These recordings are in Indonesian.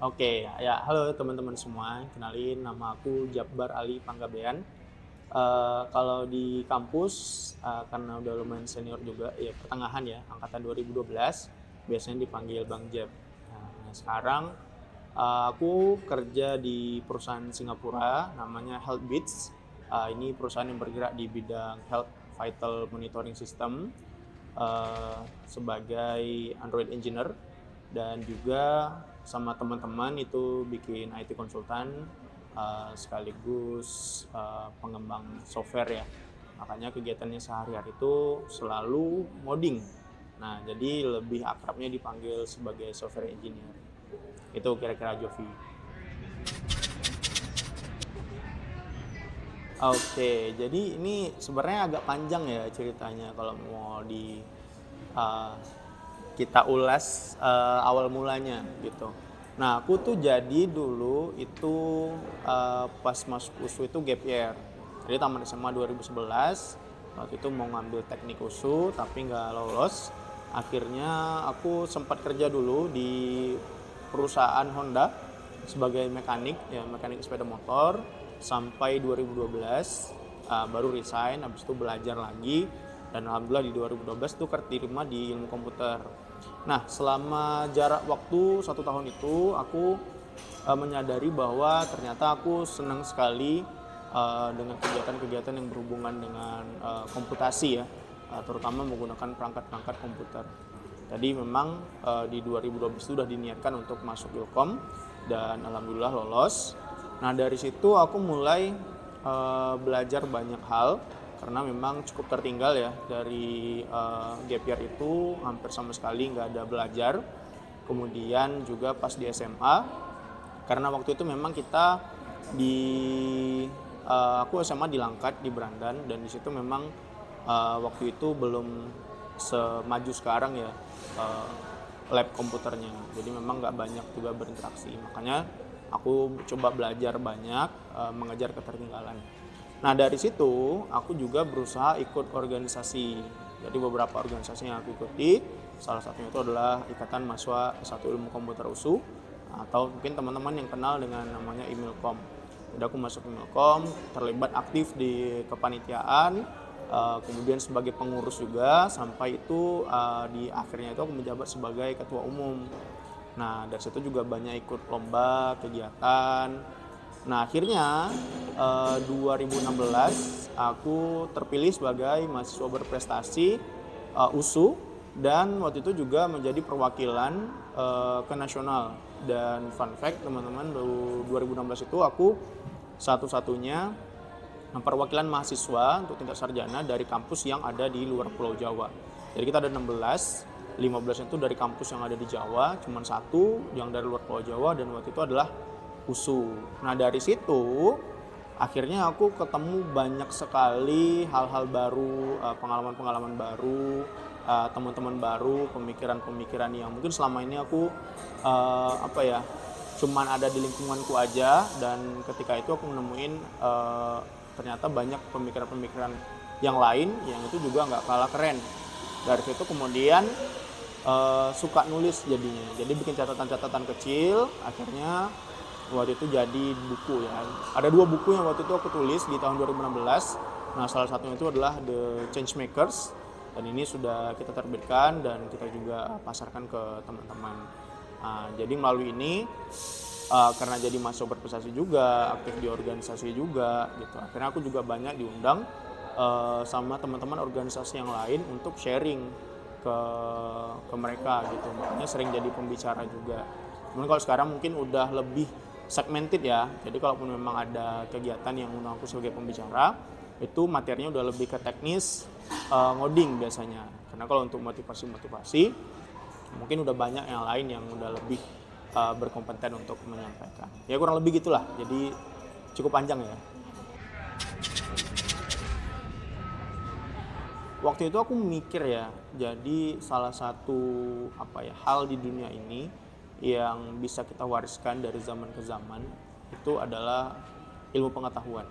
Oke, ya halo teman-teman semua. Kenalin nama aku Jabbar Ali Panggabean. Kalau di kampus, karena udah lumayan senior juga, ya pertengahan ya, angkatan 2012, biasanya dipanggil Bang Jab. Nah, sekarang aku kerja di perusahaan Singapura, namanya Healthbits. Ini perusahaan yang bergerak di bidang Health Vital Monitoring System sebagai Android Engineer, dan juga sama teman-teman itu bikin IT konsultan sekaligus pengembang software ya. Makanya kegiatannya sehari-hari itu selalu ngoding. Nah, jadi lebih akrabnya dipanggil sebagai software engineer. Itu kira-kira Jovi. Oke, jadi ini sebenarnya agak panjang ya ceritanya kalau mau di uh, kita ulas awal mulanya gitu. Nah, aku tuh jadi dulu itu pas masuk USU itu gap year. Jadi taman SMA 2011, waktu itu mau ngambil teknik USU tapi nggak lolos. Akhirnya aku sempat kerja dulu di perusahaan Honda sebagai mekanik, ya mekanik sepeda motor sampai 2012, baru resign, habis itu belajar lagi, dan alhamdulillah di 2012 itu terima di ilmu komputer. Nah, selama jarak waktu 1 tahun itu aku menyadari bahwa ternyata aku senang sekali dengan kegiatan-kegiatan yang berhubungan dengan komputasi ya, terutama menggunakan perangkat-perangkat komputer. Tadi memang di 2012 sudah diniatkan untuk masuk Ilkom dan alhamdulillah lolos. Nah, dari situ aku mulai belajar banyak hal karena memang cukup tertinggal ya dari gap year itu, hampir sama sekali nggak ada belajar. Kemudian juga pas di SMA, karena waktu itu memang kita di aku SMA di Langkat di Berandan, dan di situ memang waktu itu belum semaju sekarang ya lab komputernya, jadi memang nggak banyak juga berinteraksi, makanya aku coba belajar banyak, mengejar ketertinggalan. Nah, dari situ aku juga berusaha ikut organisasi, jadi beberapa organisasi yang aku ikuti, salah satunya itu adalah Ikatan Mahasiswa S1 Ilmu Komputer USU, atau mungkin teman-teman yang kenal dengan namanya Imilkom. Jadi aku masuk Imilkom, terlibat aktif di kepanitiaan, kemudian sebagai pengurus juga, sampai itu di akhirnya itu aku menjabat sebagai ketua umum. Nah, dari situ juga banyak ikut lomba, kegiatan. Nah, akhirnya 2016 aku terpilih sebagai mahasiswa berprestasi USU, dan waktu itu juga menjadi perwakilan ke nasional. Dan fun fact teman-teman, 2016 itu aku satu-satunya perwakilan mahasiswa untuk tingkat sarjana dari kampus yang ada di luar Pulau Jawa. Jadi kita ada 16, 15 itu dari kampus yang ada di Jawa, cuman satu yang dari luar Pulau Jawa, dan waktu itu adalah USU. Nah, dari situ akhirnya aku ketemu banyak sekali hal-hal baru, pengalaman-pengalaman baru, teman-teman baru, pemikiran-pemikiran yang mungkin selama ini aku cuman ada di lingkunganku aja, dan ketika itu aku menemuin ternyata banyak pemikiran-pemikiran yang lain yang itu juga nggak kalah keren. Dari situ kemudian suka nulis jadinya, jadi bikin catatan-catatan kecil, akhirnya waktu itu jadi buku ya. Ada 2 buku yang waktu itu aku tulis di tahun 2016. Nah, salah satunya itu adalah The Changemakers, dan ini sudah kita terbitkan dan kita juga pasarkan ke teman-teman. Nah, jadi melalui ini karena jadi mahasiswa berprestasi juga, aktif di organisasi juga gitu, akhirnya aku juga banyak diundang sama teman-teman organisasi yang lain untuk sharing ke mereka gitu, makanya sering jadi pembicara juga. Cuman kalau sekarang mungkin udah lebih segmented ya, jadi kalaupun memang ada kegiatan yang undang aku sebagai pembicara, itu materinya udah lebih ke teknis, ngoding biasanya. Karena kalau untuk motivasi-motivasi mungkin udah banyak yang lain yang udah lebih berkompeten untuk menyampaikan. Ya kurang lebih gitulah, jadi cukup panjang ya. Waktu itu aku mikir ya, jadi salah satu hal di dunia ini yang bisa kita wariskan dari zaman ke zaman itu adalah ilmu pengetahuan,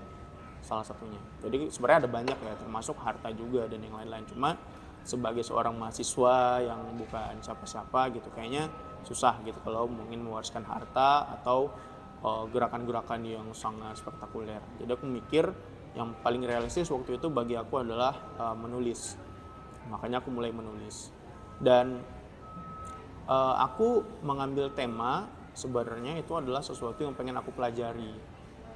salah satunya. Jadi sebenarnya ada banyak ya, termasuk harta juga dan yang lain-lain. Cuma sebagai seorang mahasiswa yang bukan siapa-siapa gitu, kayaknya susah gitu kalau mungkin mewariskan harta atau gerakan-gerakan yang sangat spektakuler. Jadi aku mikir yang paling realistis waktu itu bagi aku adalah menulis. Makanya aku mulai menulis. Dan aku mengambil tema sebenarnya itu adalah sesuatu yang pengen aku pelajari.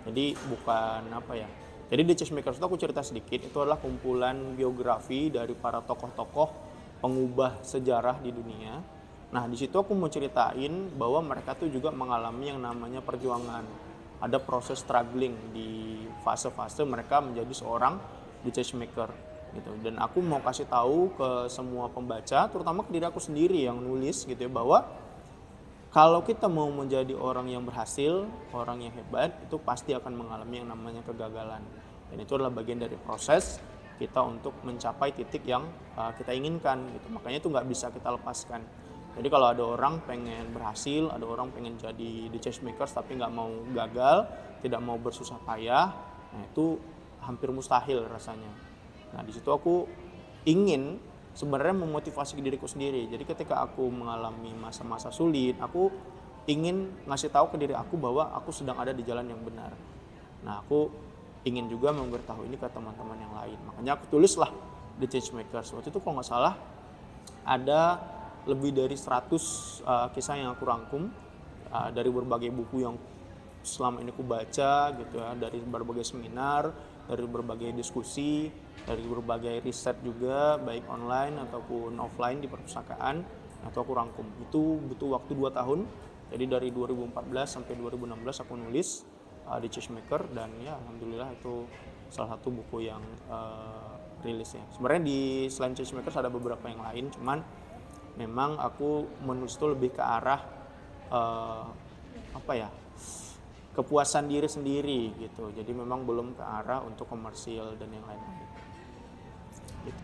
Jadi bukan apa ya. Jadi The Changemakers itu aku cerita sedikit, itu adalah kumpulan biografi dari para tokoh-tokoh pengubah sejarah di dunia. Nah, di situ aku mau ceritain bahwa mereka tuh juga mengalami yang namanya perjuangan. Ada proses struggling di fase-fase mereka menjadi seorang The Changemaker gitu. Dan aku mau kasih tahu ke semua pembaca, terutama ke diri aku sendiri yang nulis gitu ya, bahwa kalau kita mau menjadi orang yang berhasil, orang yang hebat, itu pasti akan mengalami yang namanya kegagalan. Dan itu adalah bagian dari proses kita untuk mencapai titik yang kita inginkan gitu. Makanya itu nggak bisa kita lepaskan. Jadi kalau ada orang pengen berhasil, ada orang pengen jadi The Changemakers tapi nggak mau gagal, tidak mau bersusah payah, nah itu hampir mustahil rasanya. Nah di situ aku ingin sebenarnya memotivasi diriku sendiri. Jadi ketika aku mengalami masa-masa sulit, aku ingin ngasih tahu ke diri aku bahwa aku sedang ada di jalan yang benar. Nah aku ingin juga memberitahu ini ke teman-teman yang lain. Makanya aku tulislah The Changemakers. Waktu itu kalau nggak salah ada lebih dari 100 kisah yang aku rangkum dari berbagai buku yang selama ini aku baca gitu ya, dari berbagai seminar, dari berbagai diskusi, dari berbagai riset juga baik online ataupun offline di perpustakaan. Itu aku rangkum. Itu butuh waktu 2 tahun. Jadi dari 2014 sampai 2016 aku nulis The Changemaker, dan ya alhamdulillah itu salah satu buku yang rilisnya. Sebenarnya di selain Changemakers ada beberapa yang lain, cuman memang aku menulis itu lebih ke arah kepuasan diri sendiri gitu. Jadi memang belum ke arah untuk komersil dan yang lain-lain. Gitu.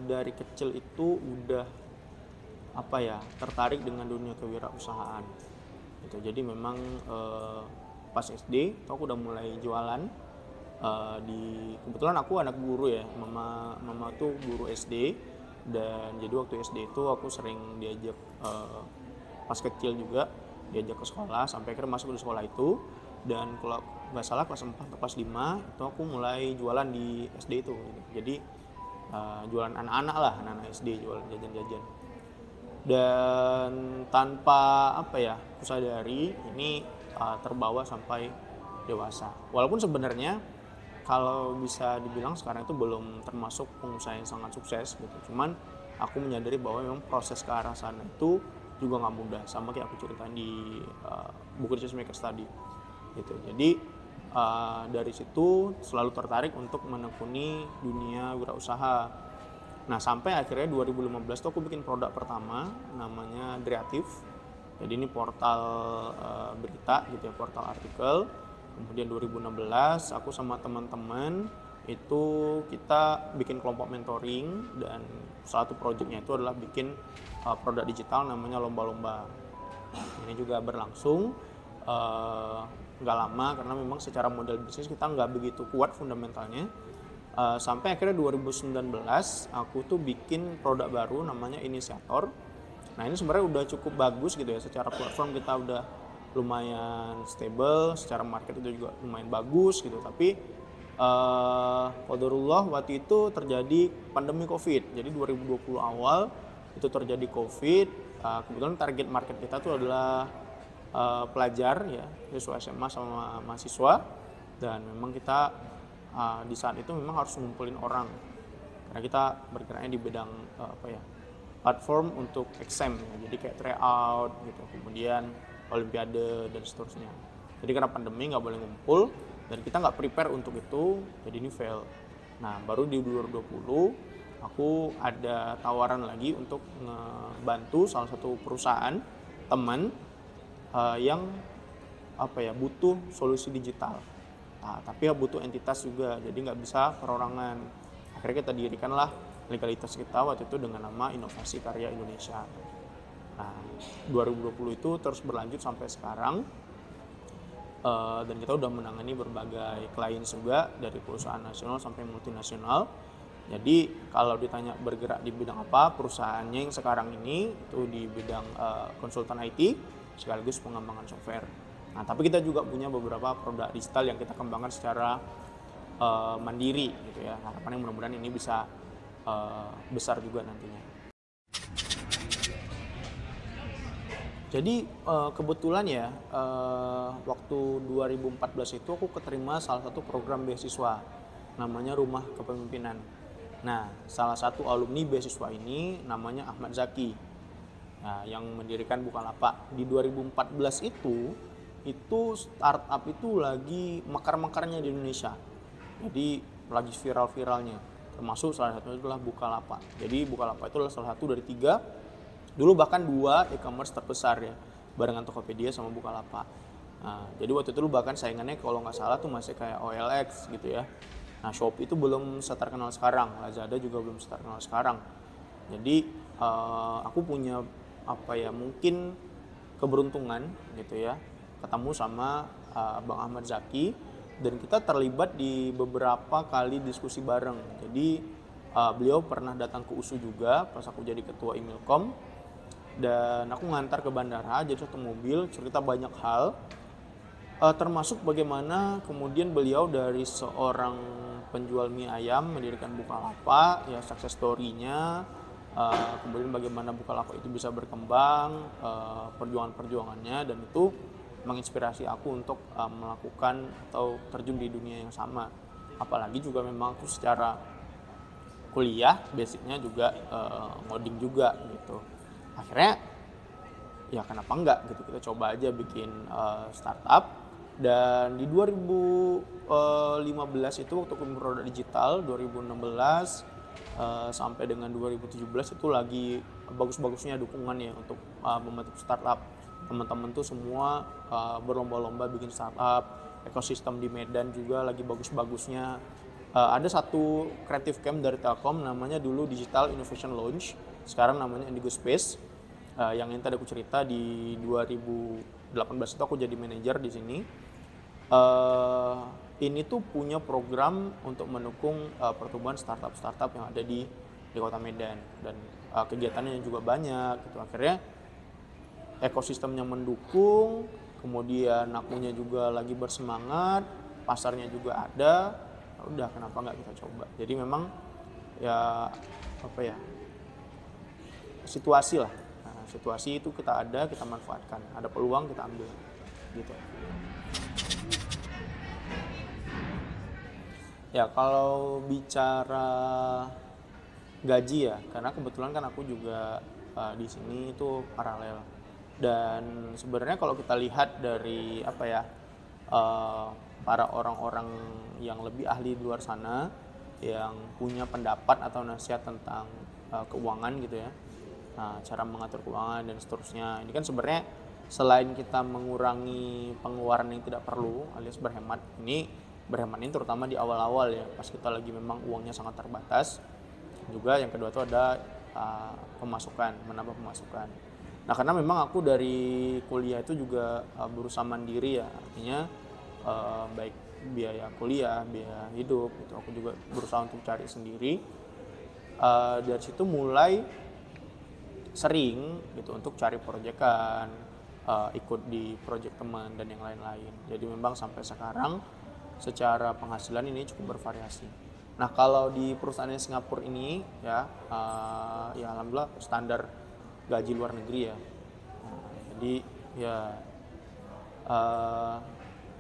Dari kecil itu udah tertarik dengan dunia kewirausahaan. Gitu. Jadi memang pas SD aku udah mulai jualan. Kebetulan aku anak guru ya, mama tuh guru SD, dan jadi waktu SD itu aku sering diajak pas kecil juga diajak ke sekolah sampai akhirnya masuk di sekolah itu. Dan kalau nggak salah kelas 4 atau kelas 5 itu aku mulai jualan di SD itu gitu. Jadi jualan anak-anak SD, jualan jajan-jajan. Dan tanpa aku sadari ini terbawa sampai dewasa. Walaupun sebenarnya kalau bisa dibilang sekarang itu belum termasuk pengusaha yang sangat sukses gitu. Cuman aku menyadari bahwa memang proses ke arah sana itu juga nggak mudah, sama kayak aku ceritain di buku The Changemakers tadi gitu. Jadi dari situ selalu tertarik untuk menekuni dunia wirausaha. Nah sampai akhirnya 2015 tuh aku bikin produk pertama namanya Dreative. Jadi ini portal berita gitu ya, portal artikel. Kemudian 2016 aku sama teman-teman itu kita bikin kelompok mentoring, dan salah satu proyeknya itu adalah bikin produk digital namanya lomba-lomba. Ini juga berlangsung nggak lama karena memang secara model bisnis kita nggak begitu kuat fundamentalnya. Sampai akhirnya 2019 aku tuh bikin produk baru namanya Inisiator. Nah ini sebenarnya udah cukup bagus gitu ya, secara platform kita udah lumayan stable, secara market itu juga lumayan bagus gitu. Tapi qadarullah waktu itu terjadi pandemi COVID. Jadi 2020 awal itu terjadi COVID. Kebetulan target market kita tuh adalah pelajar ya, siswa SMA sama mahasiswa. Dan memang kita di saat itu memang harus ngumpulin orang karena kita bergeraknya di bidang platform untuk exam ya. Jadi kayak tryout gitu, kemudian olimpiade dan seterusnya. Jadi karena pandemi nggak boleh ngumpul dan kita nggak prepare untuk itu, jadi ini fail. Nah baru di 2020 aku ada tawaran lagi untuk ngebantu salah satu perusahaan teman yang butuh solusi digital. Nah, tapi ya butuh entitas juga, jadi nggak bisa perorangan. Akhirnya kita dirikanlah legalitas kita waktu itu dengan nama Inovasi Karya Indonesia. Nah, 2020 itu terus berlanjut sampai sekarang, dan kita udah menangani berbagai klien juga dari perusahaan nasional sampai multinasional. Jadi kalau ditanya bergerak di bidang apa, perusahaannya yang sekarang ini itu di bidang konsultan IT sekaligus pengembangan software. Nah, tapi kita juga punya beberapa produk digital yang kita kembangkan secara mandiri gitu ya. Harapannya mudah-mudahan ini bisa besar juga nantinya. Jadi kebetulan ya waktu 2014 itu aku keterima salah satu program beasiswa namanya Rumah Kepemimpinan. Nah, salah satu alumni beasiswa ini namanya Ahmad Zaki, nah, yang mendirikan Bukalapak. Di 2014 itu startup itu lagi mekar-mekarnya di Indonesia. Jadi lagi viral-viralnya. Termasuk salah satunya adalah Bukalapak. Jadi Bukalapak itu adalah salah satu dari 3, dulu bahkan 2 e-commerce terbesar ya, barengan Tokopedia sama Bukalapak. Nah, jadi waktu itu bahkan saingannya kalau nggak salah tuh masih kayak OLX gitu ya. Nah, Shopee itu belum seterkenal sekarang, Lazada juga belum seterkenal sekarang. Jadi aku punya mungkin keberuntungan gitu ya, ketemu sama Bang Ahmad Zaki, dan kita terlibat di beberapa kali diskusi bareng. Jadi beliau pernah datang ke USU juga pas aku jadi ketua Imilkom, dan aku ngantar ke bandara jadi satu mobil, cerita banyak hal. Termasuk bagaimana kemudian beliau dari seorang penjual mie ayam mendirikan Bukalapak, ya success story-nya, kemudian bagaimana Bukalapak itu bisa berkembang, perjuangan-perjuangannya, dan itu menginspirasi aku untuk melakukan atau terjun di dunia yang sama. Apalagi juga memang aku secara kuliah basicnya juga ngoding juga gitu. Akhirnya ya kenapa enggak gitu, kita coba aja bikin startup. Dan di 2015 itu waktu aku produk digital, 2016 sampai dengan 2017 itu lagi bagus-bagusnya dukungan ya untuk membentuk startup. Teman-teman tuh semua berlomba-lomba bikin startup, ekosistem di Medan juga lagi bagus-bagusnya. Ada satu creative camp dari Telkom namanya dulu Digital Innovation Launch, sekarang namanya Indigo Space. Yang tadi aku cerita di 2018 itu aku jadi manajer di sini. Ini tuh punya program untuk mendukung pertumbuhan startup yang ada di Kota Medan, dan kegiatannya juga banyak gitu. Akhirnya ekosistemnya mendukung, kemudian akunya juga lagi bersemangat, pasarnya juga ada. Udah, kenapa nggak kita coba. Jadi memang ya situasi lah. Nah, situasi itu kita manfaatkan, ada peluang kita ambil gitu. Ya kalau bicara gaji ya, karena kebetulan kan aku juga di sini itu paralel, dan sebenarnya kalau kita lihat dari para orang-orang yang lebih ahli di luar sana yang punya pendapat atau nasihat tentang keuangan gitu ya, cara mengatur keuangan dan seterusnya, ini kan sebenarnya selain kita mengurangi pengeluaran yang tidak perlu alias berhemat, ini terutama di awal-awal ya, pas kita lagi memang uangnya sangat terbatas. Juga yang kedua itu ada menambah pemasukan. Nah, karena memang aku dari kuliah itu juga berusaha mandiri ya, artinya baik biaya kuliah, biaya hidup itu aku juga berusaha untuk cari sendiri. Dari situ mulai sering gitu untuk cari proyekan, ikut di proyek teman dan yang lain-lain. Jadi memang sampai sekarang secara penghasilan ini cukup bervariasi. Nah, kalau di perusahaan Singapura ini ya, ya alhamdulillah standar gaji luar negeri ya. Jadi ya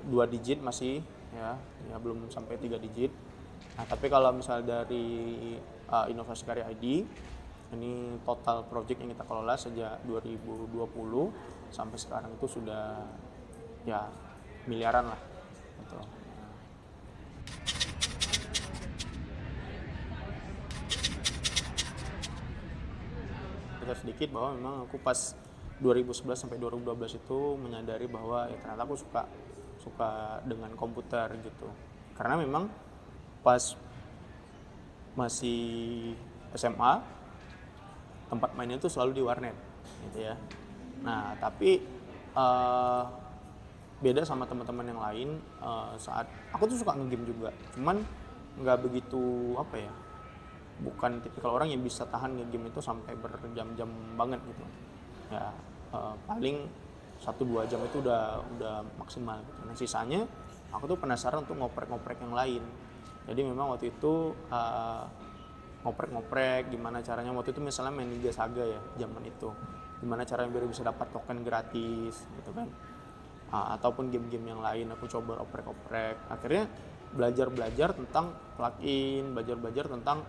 2 digit masih ya belum sampai 3 digit. Nah, tapi kalau misal dari Inovasi Karya ID, ini total project yang kita kelola sejak 2020 sampai sekarang itu sudah ya miliaran lah gitu. Sedikit bahwa memang aku pas 2011 sampai 2012 itu menyadari bahwa ya ternyata aku suka dengan komputer gitu. Karena memang pas masih SMA tempat mainnya itu selalu di warnet gitu ya. Nah, tapi beda sama teman-teman yang lain, saat aku tuh suka nge-game juga. Cuman nggak begitu bukan tipikal orang yang bisa tahan game itu sampai berjam-jam banget gitu ya. Paling 1-2 jam itu udah maksimal gitu. Nah sisanya aku tuh penasaran untuk ngoprek-ngoprek yang lain. Jadi memang waktu itu ngoprek-ngoprek gimana caranya. Waktu itu misalnya main Liga Saga ya zaman itu, gimana caranya biar bisa dapat token gratis gitu kan. Ataupun game-game yang lain aku coba oprek-oprek. Akhirnya belajar tentang plugin, belajar tentang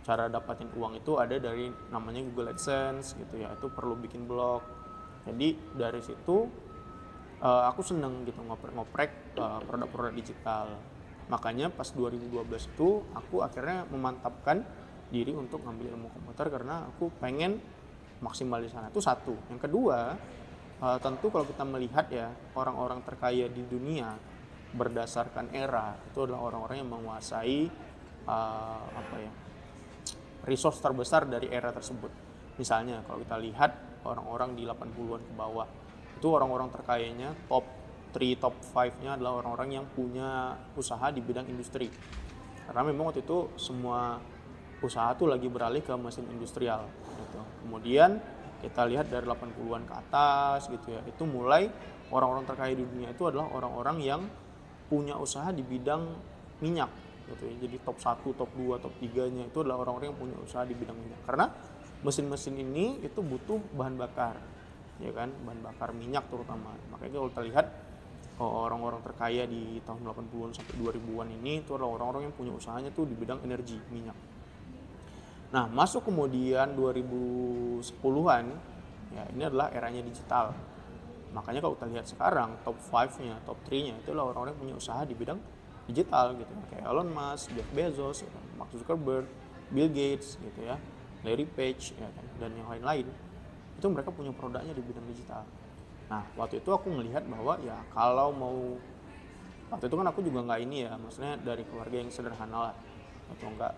cara dapatin uang itu ada dari namanya Google AdSense gitu ya. Itu perlu bikin blog. Jadi dari situ aku seneng gitu ngoprek-ngoprek produk-produk digital. Makanya pas 2012 itu aku akhirnya memantapkan diri untuk ngambil ilmu komputer karena aku pengen maksimal di sana. Itu satu. Yang kedua, tentu kalau kita melihat ya orang-orang terkaya di dunia berdasarkan era itu adalah orang-orang yang menguasai resource terbesar dari era tersebut. Misalnya kalau kita lihat orang-orang di 80-an ke bawah, itu orang-orang terkayanya top 3, top 5-nya adalah orang-orang yang punya usaha di bidang industri. Karena memang waktu itu semua usaha tuh lagi beralih ke mesin industrial gitu. Kemudian kita lihat dari 80-an ke atas gitu ya, itu mulai orang-orang terkaya di dunia itu adalah orang-orang yang punya usaha di bidang minyak gitu ya. Jadi top 1, top 2, top 3-nya itu adalah orang-orang yang punya usaha di bidang minyak. Karena mesin-mesin ini itu butuh bahan bakar, ya kan, bahan bakar minyak terutama. Makanya kalau kita lihat orang-orang terkaya di tahun 80-an sampai 2000-an ini itu adalah orang-orang yang punya usahanya tuh di bidang energi minyak. Nah, masuk kemudian 2010-an, ya ini adalah eranya digital. Makanya kalau kita lihat sekarang top 5-nya, top 3-nya itu adalah orang-orang yang punya usaha di bidang digital gitu. Kayak Elon Musk, Jeff Bezos, ya kan, Mark Zuckerberg, Bill Gates gitu ya, Larry Page ya kan, dan yang lain-lain. Itu mereka punya produknya di bidang digital. Nah, waktu itu aku melihat bahwa ya kalau mau, waktu itu kan aku juga nggak ini ya, maksudnya dari keluarga yang sederhana lah, atau enggak,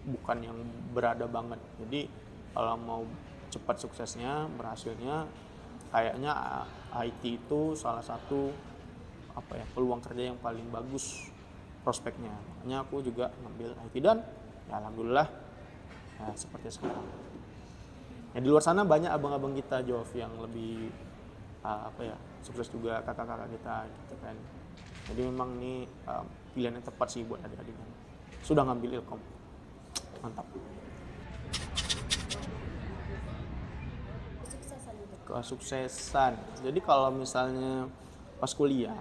bukan yang berada banget. Jadi kalau mau cepat suksesnya, berhasilnya, kayaknya IT itu salah satu peluang kerja yang paling bagus prospeknya. Makanya aku juga ngambil IT dan ya alhamdulillah ya seperti sekarang. Ya di luar sana banyak abang-abang kita Jov yang lebih sukses juga, kakak-kakak kita gitu kan. Jadi memang ini pilihan yang tepat sih buat adik-adik yang sudah ngambil Ilkom. Mantap. Kesuksesan. Jadi kalau misalnya pas kuliah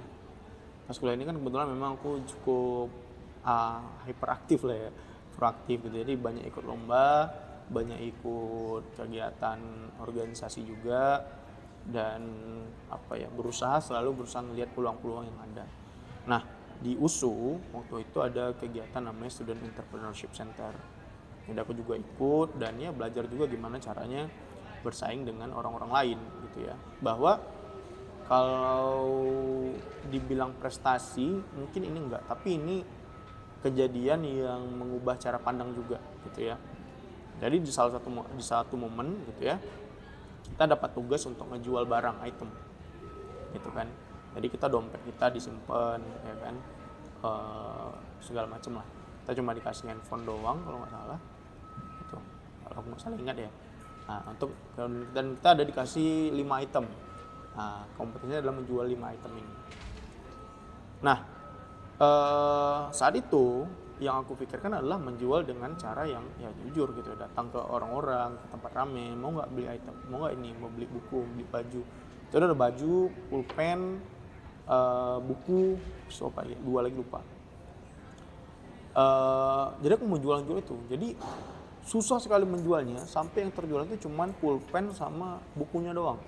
ini kan kebetulan memang aku cukup hiperaktif lah ya, proaktif gitu. Jadi banyak ikut lomba, banyak ikut kegiatan organisasi juga, dan selalu berusaha melihat peluang-peluang yang ada. Nah, di USU waktu itu ada kegiatan namanya Student Entrepreneurship Center. Jadi aku juga ikut dan ya belajar juga gimana caranya bersaing dengan orang-orang lain gitu ya. Bahwa kalau dibilang prestasi mungkin ini enggak, tapi ini kejadian yang mengubah cara pandang juga gitu ya. Jadi di satu momen gitu ya, kita dapat tugas untuk ngejual barang item gitu kan. Jadi dompet kita disimpan ya kan, segala macam lah. Kita cuma dikasih handphone doang kalau nggak salah gitu, kalau aku nggak salah ingat ya. Nah, dan kita ada dikasih 5 item. Nah, kompetisinya adalah menjual 5 item ini. Nah, saat itu yang aku pikirkan adalah menjual dengan cara yang ya jujur gitu, datang ke orang-orang, ke tempat rame, mau nggak beli item, mau nggak ini, mau beli buku, beli baju. Itu ada baju, pulpen, buku, apa ya, 2 lagi lupa. Jadi aku mau jual itu. Jadi susah sekali menjualnya, sampai yang terjual itu cuman pulpen sama bukunya doang.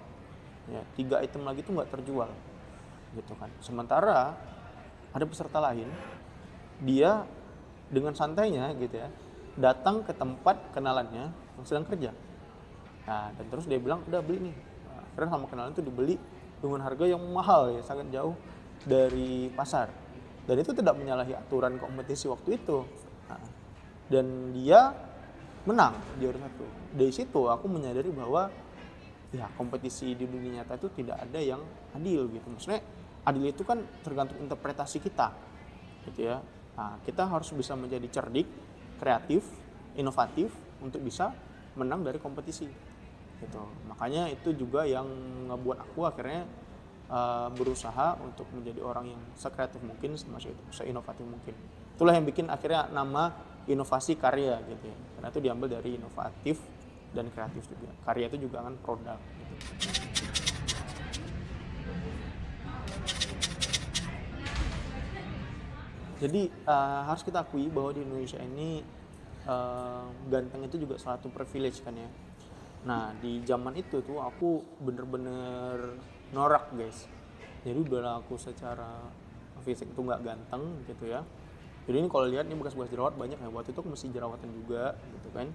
Ya, 3 item lagi itu nggak terjual, gitu kan. Sementara ada peserta lain, dia dengan santainya gitu ya, datang ke tempat kenalannya yang sedang kerja. Nah, dan terus dia bilang, udah beli nih. Nah, karena sama kenalan itu dibeli dengan harga yang mahal ya, sangat jauh dari pasar. Dan itu tidak menyalahi aturan kompetisi waktu itu. Nah, dan dia menang di juara 1. Dari situ aku menyadari bahwa ya kompetisi di dunia nyata itu tidak ada yang adil gitu. Maksudnya adil itu kan tergantung interpretasi kita gitu ya. Nah, kita harus bisa menjadi cerdik, kreatif inovatif untuk bisa menang dari kompetisi gitu. Makanya itu juga yang ngebuat aku akhirnya berusaha untuk menjadi orang yang sekreatif mungkin, seinovatif mungkin. Itulah yang bikin akhirnya nama inovasi karya gitu ya, karena itu diambil dari inovatif dan kreatif juga. Karya itu juga kan produk gitu. Jadi harus kita akui bahwa di Indonesia ini ganteng itu juga suatu privilege kan ya. Nah di zaman itu tuh aku bener-bener norak guys. Jadi udah aku secara fisik tuh nggak ganteng gitu ya. Jadi ini kalau lihat ini bekas-bekas jerawat banyak ya. Waktu itu aku mesti jerawatan juga gitu kan.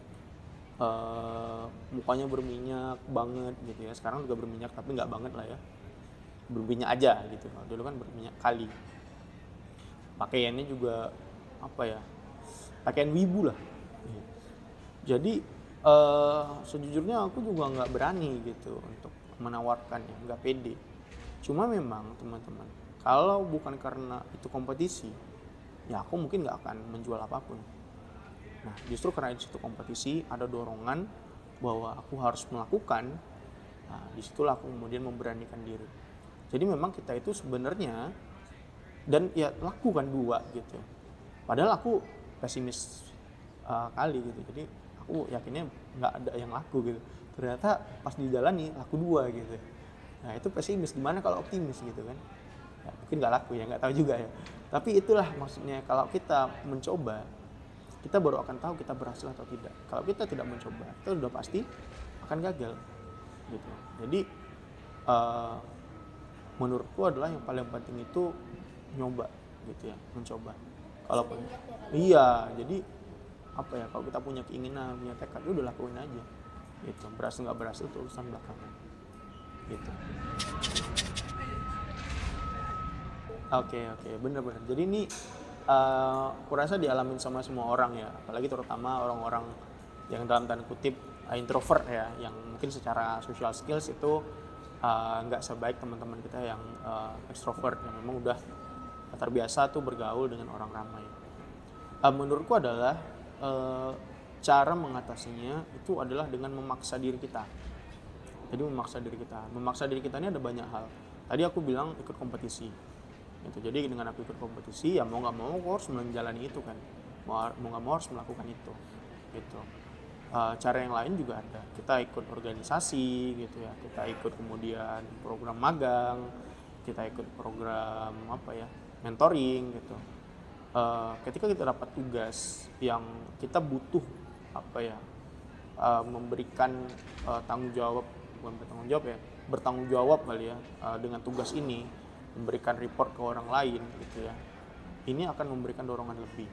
Mukanya berminyak banget gitu ya. Sekarang juga berminyak tapi nggak banget lah ya. Berminyak aja gitu. Dulu kan berminyak kali. Pakaiannya juga apa ya, pakaian wibu lah. Jadi sejujurnya aku juga nggak berani gitu untuk menawarkannya, nggak pede. Cuma memang teman-teman, kalau bukan karena itu kompetisi, ya aku mungkin nggak akan menjual apapun. Nah justru karena di situ kompetisi ada dorongan bahwa aku harus melakukan. Nah disitulah aku kemudian memberanikan diri. Jadi memang kita itu sebenarnya, dan ya laku kan dua gitu, padahal aku pesimis kali gitu, jadi aku yakinnya nggak ada yang laku gitu, ternyata pas dijalani laku dua gitu. Nah itu pesimis, gimana kalau optimis gitu kan, ya, mungkin nggak laku ya, nggak tahu juga ya, tapi itulah maksudnya kalau kita mencoba kita baru akan tahu kita berhasil atau tidak. Kalau kita tidak mencoba kita udah pasti akan gagal gitu. Jadi menurutku adalah yang paling penting itu nyoba gitu ya, mencoba. Kalau iya, jadi apa ya, kalau kita punya keinginan, punya tekad, udah lakuin aja gitu. Berhasil nggak berhasil itu urusan belakangan gitu. Oke, bener-bener. Jadi ini kurasa dialamin sama semua orang ya, apalagi terutama orang-orang yang dalam tanda kutip introvert ya, yang mungkin secara social skills itu nggak sebaik teman-teman kita yang extrovert yang memang udah terbiasa tuh bergaul dengan orang ramai. Menurutku adalah cara mengatasinya itu adalah dengan memaksa diri kita. Jadi memaksa diri kita ini ada banyak hal. Tadi aku bilang ikut kompetisi. Gitu. Jadi dengan aku ikut kompetisi ya mau nggak mau aku harus menjalani itu kan. Mau nggak mau harus melakukan itu. Gitu. Cara yang lain juga ada. Kita ikut organisasi gitu ya. Kita ikut kemudian program magang. Kita ikut program mentoring gitu. Ketika kita dapat tugas yang kita butuh memberikan bertanggung jawab kali ya dengan tugas ini, memberikan report ke orang lain gitu ya, ini akan memberikan dorongan lebih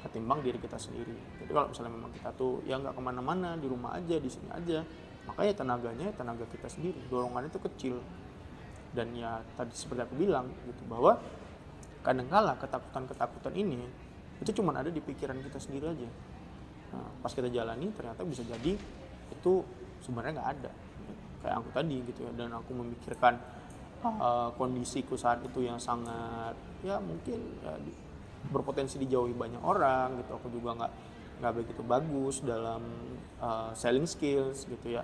ketimbang diri kita sendiri. Jadi kalau misalnya memang kita tuh ya nggak kemana-mana, di rumah aja, di sini aja, makanya tenaga kita sendiri, dorongan itu kecil. Dan ya tadi seperti aku bilang gitu, bahwa kadangkala ketakutan ini itu cuma ada di pikiran kita sendiri aja. Nah, pas kita jalani ternyata bisa jadi itu sebenarnya nggak ada, kayak aku tadi gitu ya. Dan aku memikirkan kondisiku saat itu yang sangat ya mungkin ya, berpotensi dijauhi banyak orang gitu. Aku juga nggak begitu bagus dalam selling skills gitu ya.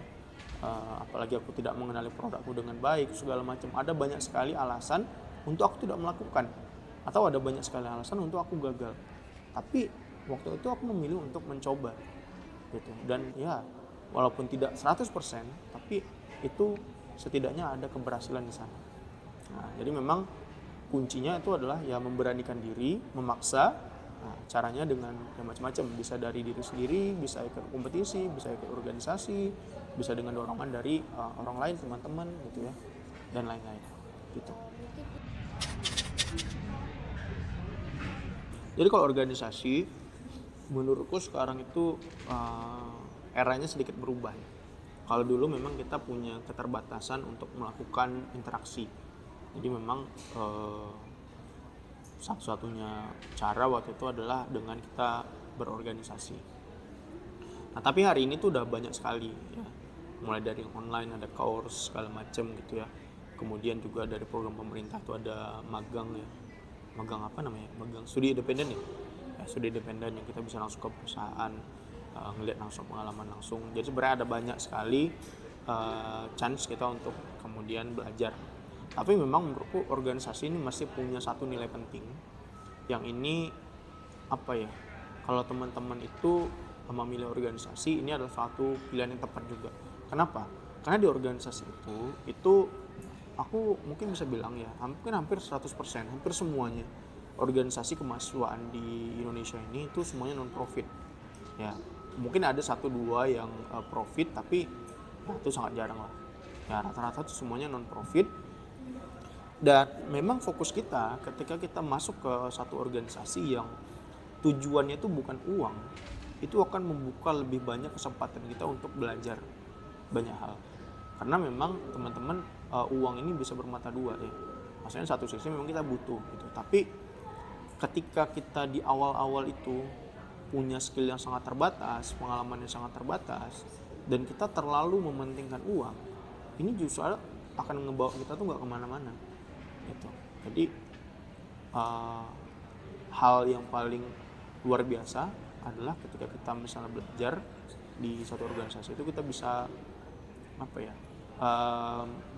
Apalagi aku tidak mengenali produkku dengan baik, segala macam. Ada banyak sekali alasan untuk aku tidak melakukan, atau ada banyak sekali alasan untuk aku gagal. Tapi waktu itu aku memilih untuk mencoba gitu. Dan ya walaupun tidak 100%, tapi itu setidaknya ada keberhasilan di sana. Nah, jadi memang kuncinya itu adalah ya memberanikan diri, memaksa. Nah, caranya dengan ya macam-macam, bisa dari diri sendiri, bisa ikut kompetisi, bisa ikut organisasi, bisa dengan dorongan dari orang lain, teman-teman gitu ya, dan lain-lain gitu. Jadi kalau organisasi, menurutku sekarang itu eranya sedikit berubah. Kalau dulu memang kita punya keterbatasan untuk melakukan interaksi. Jadi memang satu-satunya cara waktu itu adalah dengan kita berorganisasi. Nah tapi hari ini tuh udah banyak sekali ya, mulai dari online ada course segala macam gitu ya. Kemudian juga dari program pemerintah tuh ada magang ya, magang studi independen ya, studi independen yang kita bisa langsung ke perusahaan. ngelihat langsung, pengalaman langsung. Jadi sebenarnya ada banyak sekali chance kita untuk kemudian belajar. Tapi memang menurutku organisasi ini masih punya satu nilai penting, yang ini apa ya, kalau teman-teman itu memilih organisasi, ini adalah suatu pilihan yang tepat juga. Kenapa? Karena di organisasi itu aku mungkin bisa bilang ya, hampir 100%, hampir semuanya organisasi kemahasiswaan di Indonesia ini itu semuanya non profit. Ya, mungkin ada 1-2 yang profit, tapi ya, itu sangat jarang lah. Ya, rata-rata itu semuanya non profit. Dan memang fokus kita ketika kita masuk ke satu organisasi yang tujuannya itu bukan uang, itu akan membuka lebih banyak kesempatan kita untuk belajar banyak hal. Karena memang teman-teman, uang ini bisa bermata dua ya. Maksudnya satu sisi memang kita butuh gitu, tapi ketika kita di awal-awal itu punya skill yang sangat terbatas, pengalaman yang sangat terbatas, dan kita terlalu mementingkan uang, ini justru akan ngebawa kita tuh nggak kemana-mana gitu. Jadi hal yang paling luar biasa adalah ketika kita misalnya belajar di satu organisasi itu, kita bisa apa ya,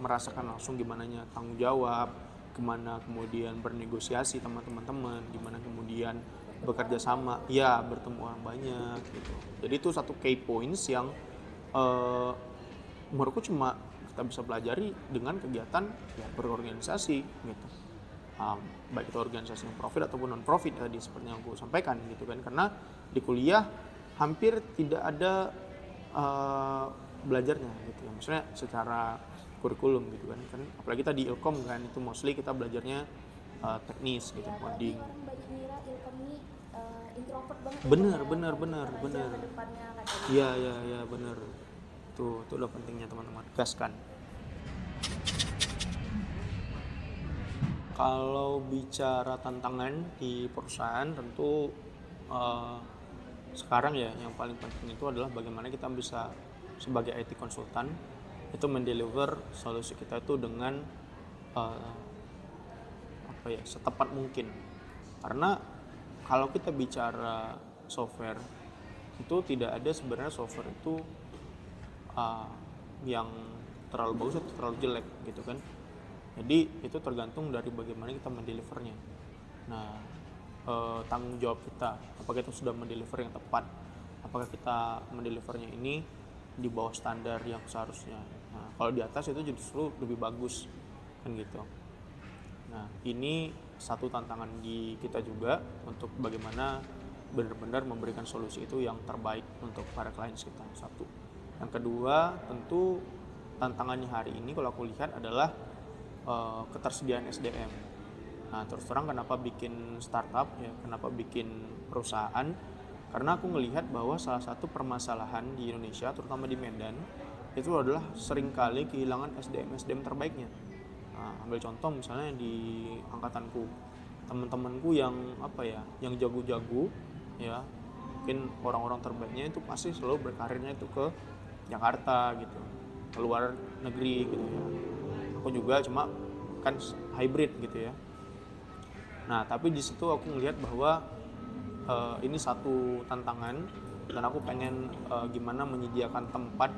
merasakan langsung gimana tanggung jawab, gimana kemudian bernegosiasi sama teman-teman, gimana kemudian bekerja sama, ya bertemu orang banyak gitu. Jadi itu satu key points yang menurutku cuma kita bisa pelajari dengan kegiatan ya berorganisasi gitu. Baik itu organisasi yang profit ataupun non profit tadi seperti yang aku sampaikan gitu kan. Karena di kuliah hampir tidak ada belajarnya gitu ya, maksudnya secara kurikulum gitu kan apalagi kita di Ilkom kan, itu mostly kita belajarnya teknis gitu, coding. Banyak ngira Ilkom ini introvert banget. Bener. Iya bener. Tuh udah pentingnya teman-teman gaskan. Kalau bicara tantangan di perusahaan, tentu sekarang ya yang paling penting itu adalah bagaimana kita bisa sebagai IT konsultan itu mendeliver solusi kita itu dengan setepat mungkin. Karena kalau kita bicara software itu tidak ada sebenarnya software itu yang terlalu bagus atau terlalu jelek gitu kan. Jadi itu tergantung dari bagaimana kita mendelivernya. Nah, tanggung jawab kita, apakah kita sudah mendeliver yang tepat, apakah kita mendelivernya ini di bawah standar yang seharusnya. Nah, kalau di atas itu justru lebih bagus kan gitu. Nah, ini satu tantangan di kita juga untuk bagaimana benar-benar memberikan solusi itu yang terbaik untuk para klien kita. Satu. Yang kedua, tentu tantangannya hari ini kalau aku lihat adalah ketersediaan SDM. Nah, terus terang kenapa bikin startup ya, kenapa bikin perusahaan? Karena aku melihat bahwa salah satu permasalahan di Indonesia, terutama di Medan, itu adalah seringkali kehilangan SDM terbaiknya. Nah, ambil contoh misalnya di angkatanku, teman-temanku yang yang jago-jago ya, mungkin orang-orang terbaiknya itu pasti selalu berkarirnya itu ke Jakarta gitu, ke luar negeri gitu ya. Aku juga cuma kan hybrid gitu ya. Nah, tapi di situ aku melihat bahwa ini satu tantangan, dan aku pengen gimana menyediakan tempat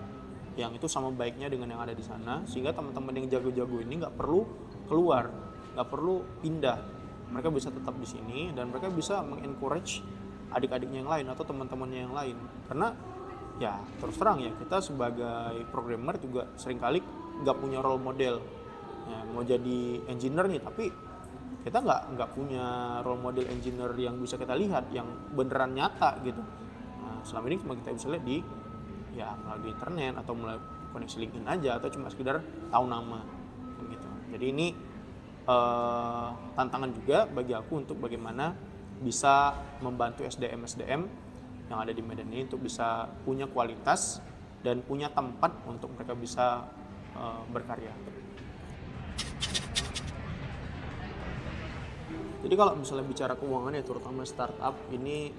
yang itu sama baiknya dengan yang ada di sana, sehingga teman-teman yang jago-jago ini nggak perlu keluar, nggak perlu pindah, mereka bisa tetap di sini dan mereka bisa mengencourage adik-adiknya yang lain atau teman-temannya yang lain. Karena ya terus terang ya, kita sebagai programmer juga seringkali nggak punya role model. Ya, mau jadi engineer nih, tapi kita nggak punya role model engineer yang bisa kita lihat, yang beneran nyata gitu. Nah, selama ini cuma kita bisa lihat di melalui internet atau melalui koneksi LinkedIn aja, atau cuma sekedar tahu nama gitu. Jadi ini tantangan juga bagi aku untuk bagaimana bisa membantu SDM yang ada di Medan ini untuk bisa punya kualitas dan punya tempat untuk mereka bisa berkarya. Jadi kalau misalnya bicara keuangan ya, terutama startup ini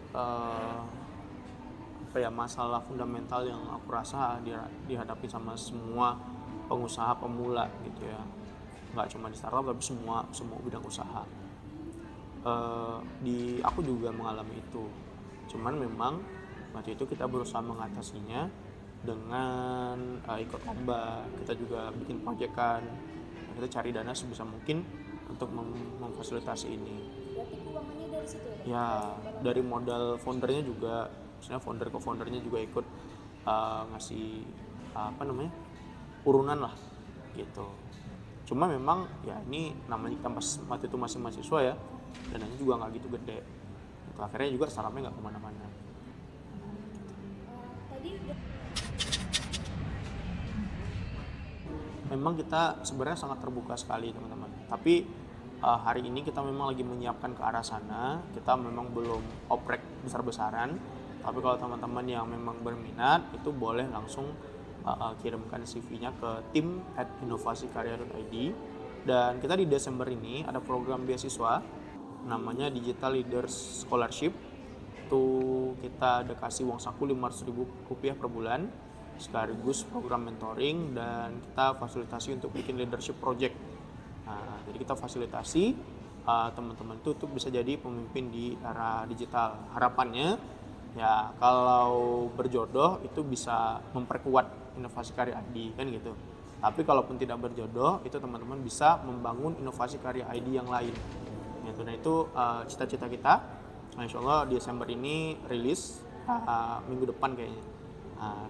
masalah fundamental yang aku rasa dihadapi sama semua pengusaha pemula gitu ya. Nggak cuma di startup tapi semua bidang usaha. Aku juga mengalami itu. Cuman memang Waktu itu kita berusaha mengatasinya dengan ikut lomba, kita juga bikin proyekan, kita cari dana sebisa mungkin untuk memfasilitasi ini. Berarti keuangannya dari situ ya? Ya, dari modal foundernya juga, misalnya founder ke foundernya juga ikut ngasih urunan lah gitu. Cuma memang ya ini namanya kita waktu itu masih mahasiswa ya, dananya juga nggak gitu gede. Gitu. Akhirnya juga startupnya nggak kemana-mana. Tadi Memang kita sebenarnya sangat terbuka sekali teman-teman. Tapi hari ini kita memang lagi menyiapkan ke arah sana. Kita memang belum oprek besar-besaran. Tapi kalau teman-teman yang memang berminat itu boleh langsung kirimkan CV-nya ke tim@inovasikarya.id. Dan kita di Desember ini ada program beasiswa namanya Digital Leaders Scholarship. Itu kita ada kasih uang saku Rp500.000 per bulan, sekaligus program mentoring, dan kita fasilitasi untuk bikin leadership project. Nah, jadi kita fasilitasi teman-teman itu untuk bisa jadi pemimpin di era digital. Harapannya ya kalau berjodoh itu bisa memperkuat inovasi karya ID kan gitu. Tapi kalaupun tidak berjodoh itu teman-teman bisa membangun inovasi karya ID yang lain. Gitu. Nah itu cita-cita kita. Nah, insya Allah Desember ini rilis minggu depan kayaknya.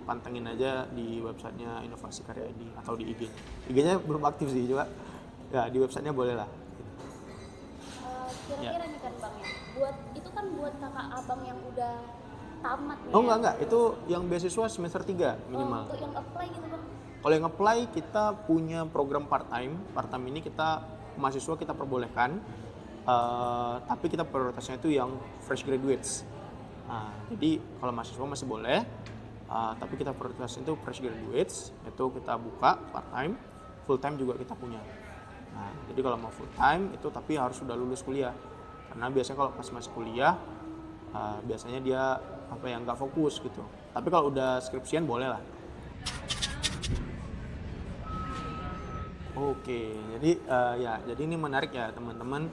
Pantengin aja di websitenya Inovasi Karya ID atau di IG. IG-nya belum aktif sih, coba ya di websitenya boleh lah. Kira-kira nih kan Bang ya, itu kan buat kakak abang yang udah tamat nih. Oh enggak, itu yang beasiswa semester 3 minimal. Untuk yang apply gitu Bang? Kalau yang apply kita punya program part-time ini kita mahasiswa kita perbolehkan, tapi kita prioritasnya itu yang fresh graduates. Jadi kalau mahasiswa masih boleh, tapi kita prioritas itu fresh graduates, itu kita buka part-time, full-time juga kita punya. Nah, jadi kalau mau full-time itu tapi harus sudah lulus kuliah, karena biasanya kalau pas masih kuliah, biasanya dia nggak fokus gitu. Tapi kalau udah skripsian boleh lah. Oke, jadi ini menarik ya teman-teman.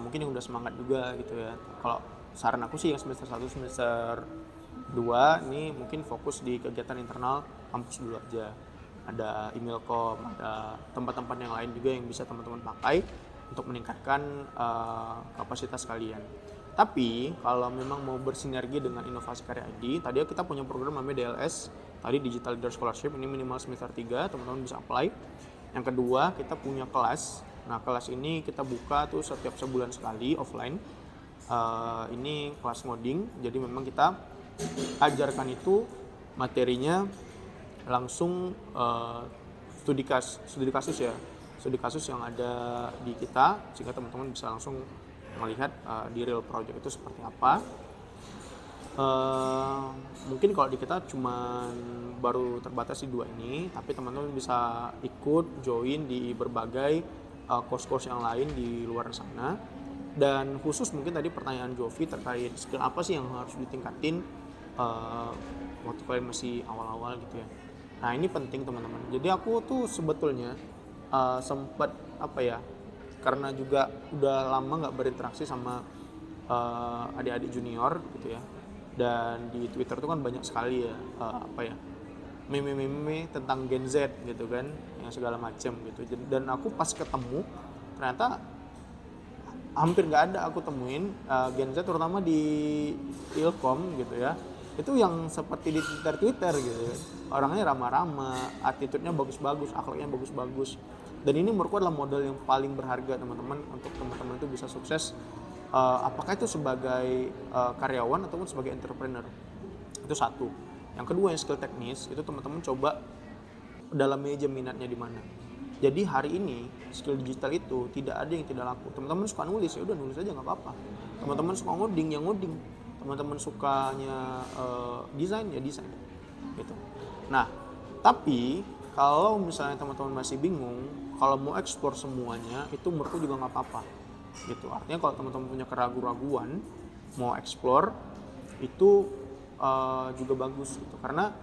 Mungkin yang udah semangat juga gitu ya. Kalau saran aku sih yang semester 1, semester 2 ini mungkin fokus di kegiatan internal kampus dulu aja. Ada emailcom, ada tempat-tempat yang lain juga yang bisa teman-teman pakai untuk meningkatkan kapasitas kalian. Tapi kalau memang mau bersinergi dengan Inovasi Karya ID, tadi kita punya program namanya DLS, tadi Digital Leader Scholarship, ini minimal semester 3, teman-teman bisa apply. Yang kedua, kita punya kelas. Nah, kelas ini kita buka tuh setiap sebulan sekali offline. Ini kelas ngoding, jadi memang kita ajarkan itu materinya langsung studi kasus ya, studi kasus yang ada di kita, sehingga teman-teman bisa langsung melihat di real project itu seperti apa. Mungkin kalau di kita cuman baru terbatas di 2 ini, tapi teman-teman bisa ikut join di berbagai course-course yang lain di luar sana. Dan khusus mungkin tadi pertanyaan Jovi terkait skill apa sih yang harus ditingkatin waktu kalian masih awal-awal gitu ya. Nah ini penting teman-teman. Jadi aku tuh sebetulnya sempat karena juga udah lama nggak berinteraksi sama adik-adik junior gitu ya. Dan di Twitter tuh kan banyak sekali ya meme-meme tentang Gen Z gitu kan, yang segala macam gitu. Dan aku pas ketemu ternyata hampir nggak ada aku temuin Gen Z terutama di Ilkom gitu ya, itu yang seperti di Twitter gitu ya. Orangnya ramah-ramah, attitude-nya bagus-bagus, akhlaknya bagus-bagus. Dan ini menurutku adalah modal yang paling berharga teman-teman untuk teman-teman itu bisa sukses, apakah itu sebagai karyawan ataupun sebagai entrepreneur. Itu satu. Yang kedua, yang skill teknis itu teman-teman coba dalami aja minatnya di mana. Jadi hari ini skill digital itu tidak ada yang tidak laku. Teman-teman suka nulis, ya udah nulis aja nggak apa-apa. Teman-teman suka ngoding, ya ngoding. Teman-teman sukanya desain, ya desain. Gitu. Nah, tapi kalau misalnya teman-teman masih bingung, kalau mau eksplor semuanya, itu menurutku juga nggak apa-apa. Gitu. Artinya kalau teman-teman punya keraguan-raguan, mau eksplor, itu juga bagus gitu. Karena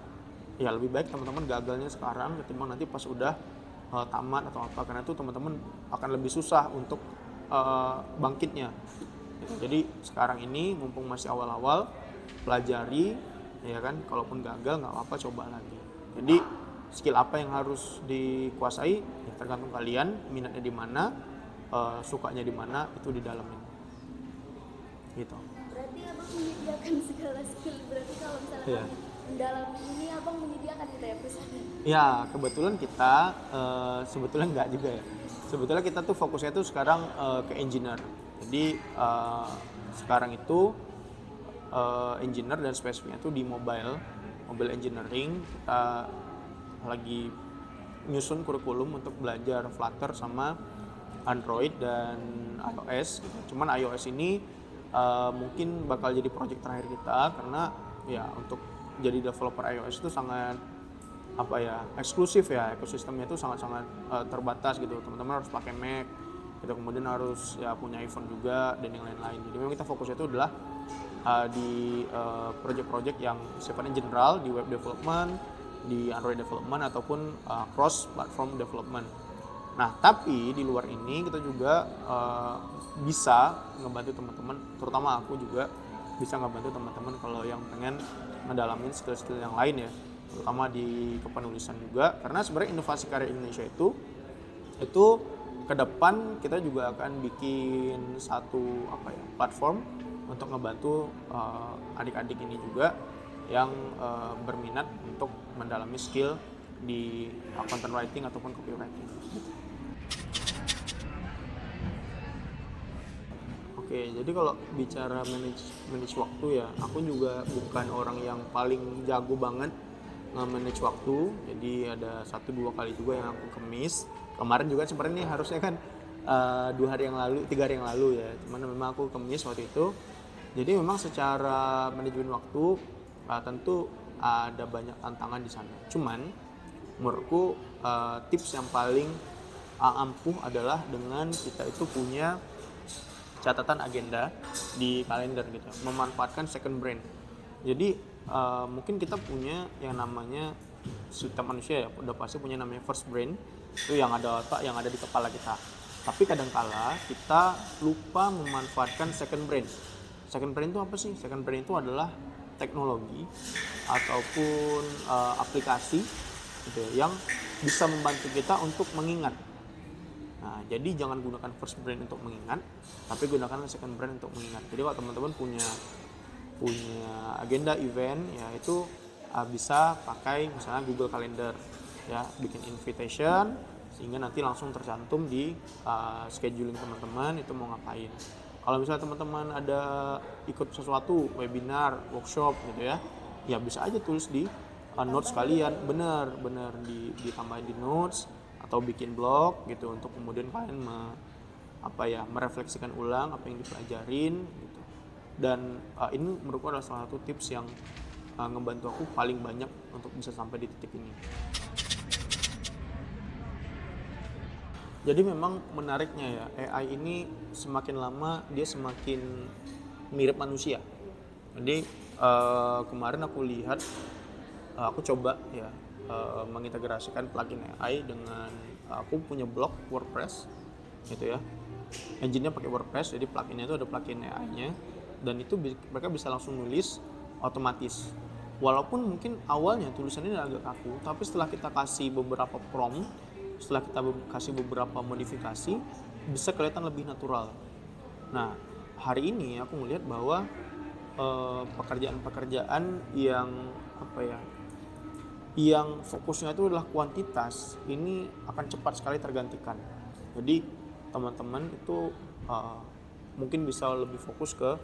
ya lebih baik teman-teman gagalnya sekarang ketimbang nanti pas udah tamat atau apa, karena itu teman-teman akan lebih susah untuk bangkitnya gitu. Jadi sekarang ini mumpung masih awal-awal, pelajari ya kan, kalaupun gagal nggak apa-apa, coba lagi. Jadi skill apa yang harus dikuasai ya tergantung kalian, minatnya di mana, sukanya di mana, itu didalamin gitu. Berarti abang menyediakan segala skill, berarti kalau misalnya Iya. mendalami ini abang menyediakan gitu ya perusahaan. Ya kebetulan kita sebetulnya nggak juga ya. Sebetulnya kita tuh fokusnya tuh sekarang ke engineer. Jadi sekarang itu engineer dan spesifiknya tuh di mobile engineering. Kita lagi nyusun kurikulum untuk belajar Flutter sama Android dan iOS gitu. Cuman iOS ini mungkin bakal jadi project terakhir kita, karena ya untuk jadi developer iOS itu sangat apa ya, eksklusif ya, ekosistemnya itu sangat-sangat terbatas gitu. Teman-teman harus pakai Mac gitu, kemudian harus ya punya iPhone juga dan yang lain-lain. Jadi memang kita fokusnya itu adalah di project-project yang sifatnya general, di web development, di Android development, ataupun cross platform development. Nah, tapi di luar ini kita juga bisa ngebantu teman-teman, terutama aku juga bisa ngebantu teman-teman kalau yang pengen ngedalamin skill-skill yang lain ya, terutama di kepenulisan juga, karena sebenarnya inovasi karya Indonesia itu ke depan kita juga akan bikin satu apa ya, platform untuk ngebantu adik-adik ini juga yang berminat untuk mendalami skill di content writing ataupun copywriting. Oke, jadi kalau bicara manage waktu ya, aku juga bukan orang yang paling jago banget nge-manage waktu. Jadi ada 1-2 kali juga yang aku kemis. Kemarin juga sebenarnya nih harusnya kan 3 hari yang lalu ya. Cuman memang aku kemis waktu itu. Jadi memang secara manajemen waktu tentu ada banyak tantangan di sana. Cuman menurutku tips yang paling ampuh adalah dengan kita itu punya catatan agenda di kalender gitu, memanfaatkan second brain. Jadi mungkin kita punya yang namanya setiap manusia ya udah pasti punya namanya first brain, itu yang ada otak yang ada di kepala kita. Tapi kadangkala kita lupa memanfaatkan second brain. Second brain itu apa sih? Second brain itu adalah teknologi ataupun aplikasi gitu ya, yang bisa membantu kita untuk mengingat. Nah, jadi jangan gunakan first brain untuk mengingat, tapi gunakan second brain untuk mengingat. Jadi kalau teman-teman punya agenda event ya, itu bisa pakai misalnya Google Calendar ya, bikin invitation sehingga nanti langsung tercantum di scheduling teman-teman itu mau ngapain. Kalau misalnya teman-teman ada ikut sesuatu, webinar, workshop gitu ya, ya bisa aja tulis di notes kalian, bener ditambahin di notes atau bikin blog gitu, untuk kemudian kalian merefleksikan ulang apa yang dipelajarin gitu. Dan ini menurutku adalah salah satu tips yang ngebantu aku paling banyak untuk bisa sampai di titik ini. Jadi memang menariknya ya, AI ini semakin lama dia semakin mirip manusia. Jadi kemarin aku lihat, aku coba ya mengintegrasikan plugin AI dengan, aku punya blog WordPress gitu ya, engine-nya pakai WordPress, jadi pluginnya itu ada plugin AI-nya, dan itu mereka bisa langsung nulis otomatis. Walaupun mungkin awalnya tulisannya agak kaku, tapi setelah kita kasih beberapa prompt, setelah kita kasih beberapa modifikasi, bisa kelihatan lebih natural. Nah, hari ini aku melihat bahwa pekerjaan-pekerjaan yang yang fokusnya itu adalah kuantitas, ini akan cepat sekali tergantikan. Jadi teman-teman itu mungkin bisa lebih fokus ke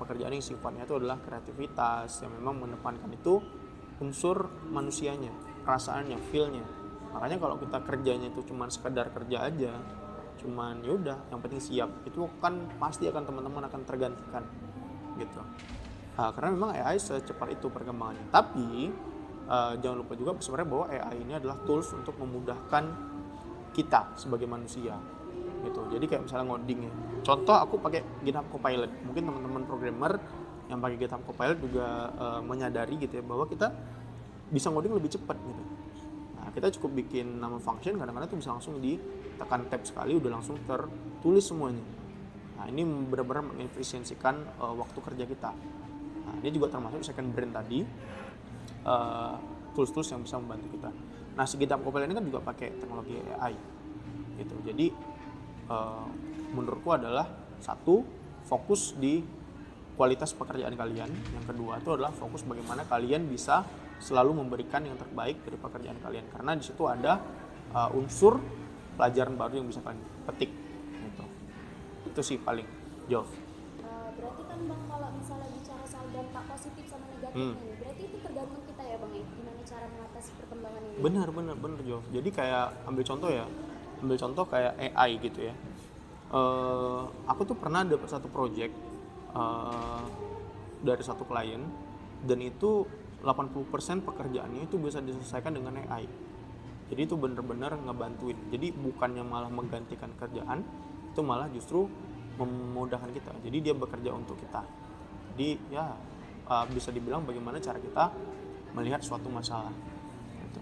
pekerjaan yang sifatnya itu adalah kreativitas, yang memang mengedepankan itu unsur manusianya, perasaannya, feel-nya. Makanya kalau kita kerjanya itu cuma sekedar kerja aja, cuman yaudah yang penting siap, itu kan pasti akan teman-teman akan tergantikan gitu. Karena memang AI secepat itu perkembangannya. Tapi jangan lupa juga sebenarnya bahwa AI ini adalah tools untuk memudahkan kita sebagai manusia gitu. Jadi kayak misalnya ngoding ya, contoh aku pakai GitHub Copilot, mungkin teman-teman programmer yang pakai GitHub Copilot juga menyadari gitu ya, bahwa kita bisa ngoding lebih cepat gitu. Nah, kita cukup bikin nama function, kadang-kadang itu bisa langsung ditekan tab sekali udah langsung tertulis semuanya. Nah, ini benar-benar mengefisiensikan waktu kerja kita. Nah, Nah, dia juga termasuk second brain tadi, tools-tools yang bisa membantu kita. Nah, si GitHub Copilot ini kan juga pakai teknologi AI gitu. Jadi menurutku adalah satu, fokus di kualitas pekerjaan kalian. Yang kedua itu adalah fokus bagaimana kalian bisa selalu memberikan yang terbaik dari pekerjaan kalian, karena di situ ada unsur pelajaran baru yang bisa kalian petik gitu. Itu sih paling jauh. Berarti kan Bang, kalau misalnya bicara soal dampak positif sama negatifnya nih, berarti itu tergantung kita ya Bang ya, gimana cara mengatasi perkembangan ini. Benar Jov. Jadi kayak ambil contoh kayak AI gitu ya. Aku tuh pernah dapat satu project dari satu klien, dan itu 80% pekerjaannya itu bisa diselesaikan dengan AI. Jadi itu benar-benar ngebantuin. Jadi bukannya malah menggantikan kerjaan, itu malah justru memudahkan kita. Jadi dia bekerja untuk kita. Jadi ya bisa dibilang bagaimana cara kita melihat suatu masalah, gitu.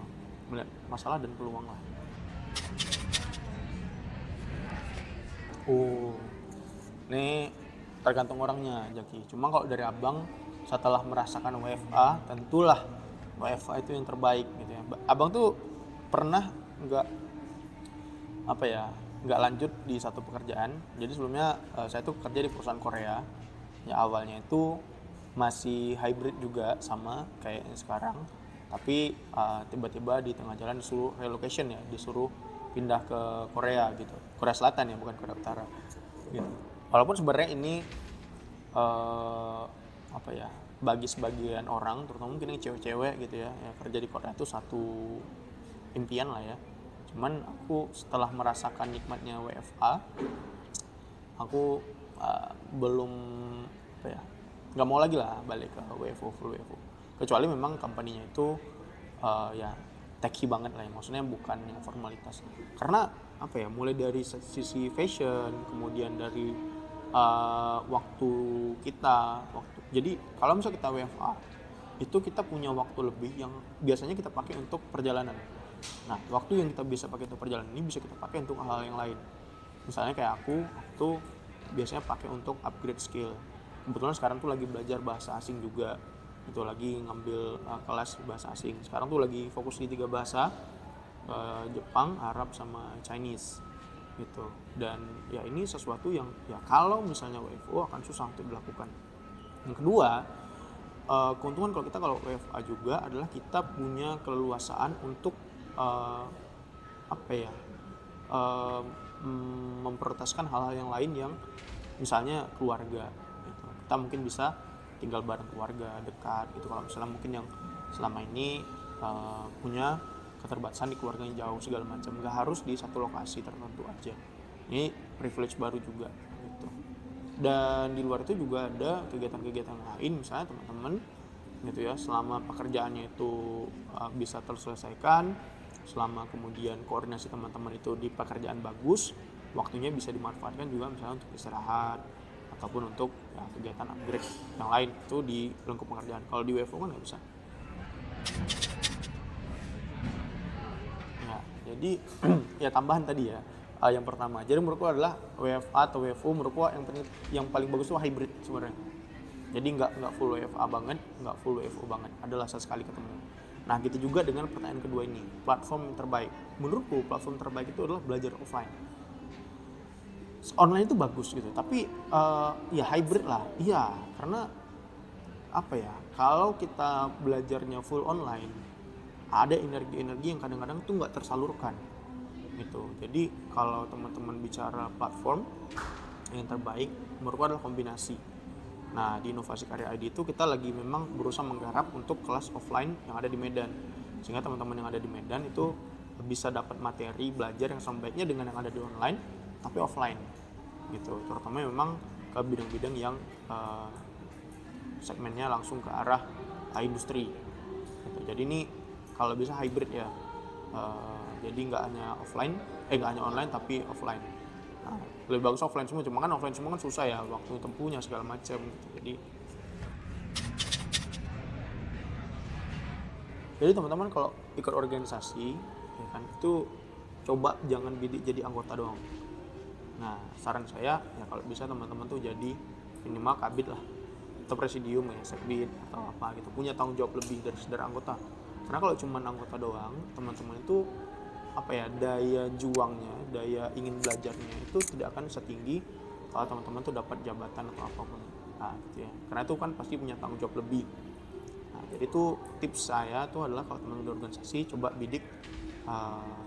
Melihat masalah dan peluang lah. Ini tergantung orangnya, Jaki. Cuma kalau dari abang, setelah merasakan WFA, tentulah WFA itu yang terbaik gitu ya. Abang tuh pernah nggak lanjut di satu pekerjaan. Jadi sebelumnya saya tuh kerja di perusahaan Korea. Ya awalnya itu masih hybrid juga sama kayak yang sekarang. Tapi tiba-tiba di tengah jalan disuruh relocation ya, disuruh pindah ke Korea gitu. Korea Selatan ya, bukan Korea Utara. Gitu. Walaupun sebenarnya ini bagi sebagian orang, terutama mungkin yang cewek-cewek gitu ya, kerja di Korea itu satu impian lah ya. Cuman aku setelah merasakan nikmatnya WFA, aku belum nggak mau lagi lah balik ke WFO, full WFO. Kecuali memang company-nya itu techy banget lah ya, maksudnya bukan yang formalitas. Karena mulai dari sisi fashion, kemudian dari waktu kita, jadi kalau misalnya kita WFA itu kita punya waktu lebih yang biasanya kita pakai untuk perjalanan. Nah, waktu yang kita bisa pakai untuk perjalanan ini bisa kita pakai untuk hal-hal yang lain. Misalnya kayak aku tuh biasanya pakai untuk upgrade skill. Kebetulan sekarang tuh lagi belajar bahasa asing juga, itu lagi ngambil kelas bahasa asing. Sekarang tuh lagi fokus di 3 bahasa, Jepang, Arab, sama Chinese gitu. Dan ya ini sesuatu yang ya kalau misalnya WFO akan susah untuk dilakukan. Yang kedua, keuntungan kalau WFA juga adalah kita punya keleluasaan untuk memprioritaskan hal-hal yang lain, yang misalnya keluarga gitu. Kita mungkin bisa tinggal bareng keluarga dekat gitu, kalau misalnya mungkin yang selama ini punya keterbatasan di keluarga yang jauh segala macam, nggak harus di satu lokasi tertentu aja. Ini privilege baru juga gitu. Dan di luar itu juga ada kegiatan-kegiatan lain, misalnya teman-teman gitu ya, selama pekerjaannya itu bisa terselesaikan, selama kemudian koordinasi teman-teman itu di pekerjaan bagus, waktunya bisa dimanfaatkan juga misalnya untuk istirahat ataupun untuk kegiatan upgrade yang lain itu di lingkup pekerjaan. Kalau di WFO kan nggak bisa. Ya, jadi ya tambahan tadi ya. Yang pertama, jadi menurutku adalah WFA atau WFO menurutku yang paling bagus itu hybrid sebenarnya. Jadi nggak full WFA banget, nggak full WFO banget, adalah sesekali ketemu. Nah gitu juga dengan pertanyaan kedua ini, platform yang terbaik. Menurutku platform terbaik itu adalah belajar offline. Online itu bagus gitu, tapi ya hybrid lah. Iya, karena kalau kita belajarnya full online, ada energi-energi yang kadang-kadang tuh nggak tersalurkan gitu. Jadi kalau teman-teman bicara platform yang terbaik, menurutku adalah kombinasi. Nah, di Inovasi Karya ID itu kita lagi memang berusaha menggarap untuk kelas offline yang ada di Medan. Sehingga teman-teman yang ada di Medan itu bisa dapat materi belajar yang sama baiknya dengan yang ada di online, tapi offline. Gitu. Terutama memang ke bidang-bidang yang segmennya langsung ke arah industri. Gitu. Jadi ini kalau bisa hybrid ya. Jadi nggak hanya online tapi offline. Nah, lebih bagus offline semua, cuma kan offline semua kan susah ya, waktu tempuhnya segala macam gitu. Jadi teman-teman kalau ikut organisasi ya kan, itu coba jangan bidik jadi anggota doang. Nah, saran saya ya kalau bisa teman-teman tuh jadi minimal kabid lah. atau presidium ya, sekbid atau apa gitu, punya tanggung jawab lebih dari sekedar anggota. Karena kalau cuma anggota doang, teman-teman itu apa ya, daya juangnya, daya ingin belajarnya itu tidak akan setinggi kalau teman-teman tuh dapat jabatan atau apapun. Nah, gitu ya. Karena itu kan pasti punya tanggung jawab lebih. Nah, jadi itu tips saya tuh adalah kalau teman-teman di organisasi coba bidik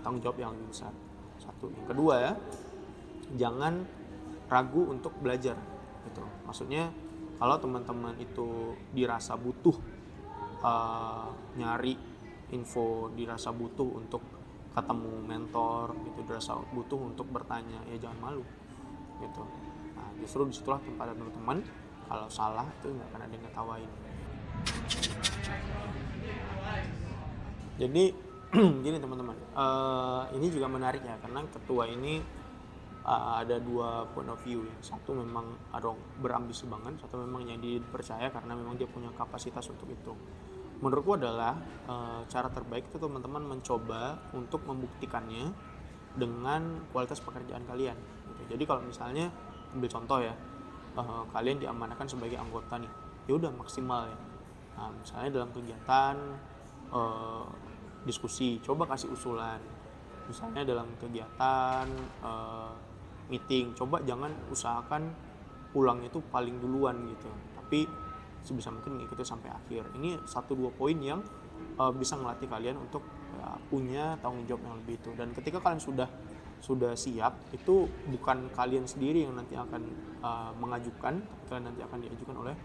tanggung jawab yang lebih besar. Satu. Yang kedua ya, jangan ragu untuk belajar gitu. Maksudnya kalau teman-teman itu dirasa butuh nyari info, dirasa butuh untuk ketemu mentor gitu, dirasa butuh untuk bertanya, ya jangan malu gitu. Nah, justru disitulah tempat teman-teman kalau salah itu nggak akan ada yang ngetawain. Jadi gini teman-teman, ini juga menarik ya, karena ketua ini ada dua point of view ya. Satu memang berambisi banget, satu memang yang dipercaya karena memang dia punya kapasitas untuk itu. Menurutku adalah cara terbaik itu teman-teman mencoba untuk membuktikannya dengan kualitas pekerjaan kalian gitu. Jadi kalau misalnya ambil contoh ya, kalian diamanahkan sebagai anggota nih, ya udah maksimal ya. Nah, misalnya dalam kegiatan diskusi, coba kasih usulan. Misalnya dalam kegiatan meeting, coba jangan usahakan pulang itu paling duluan gitu, tapi sebisa mungkin ngikutin sampai akhir. Ini 1-2 poin yang bisa melatih kalian untuk punya tanggung jawab yang lebih itu. Dan ketika kalian sudah siap, itu bukan kalian sendiri yang nanti akan mengajukan, tapi kalian nanti akan diajukan oleh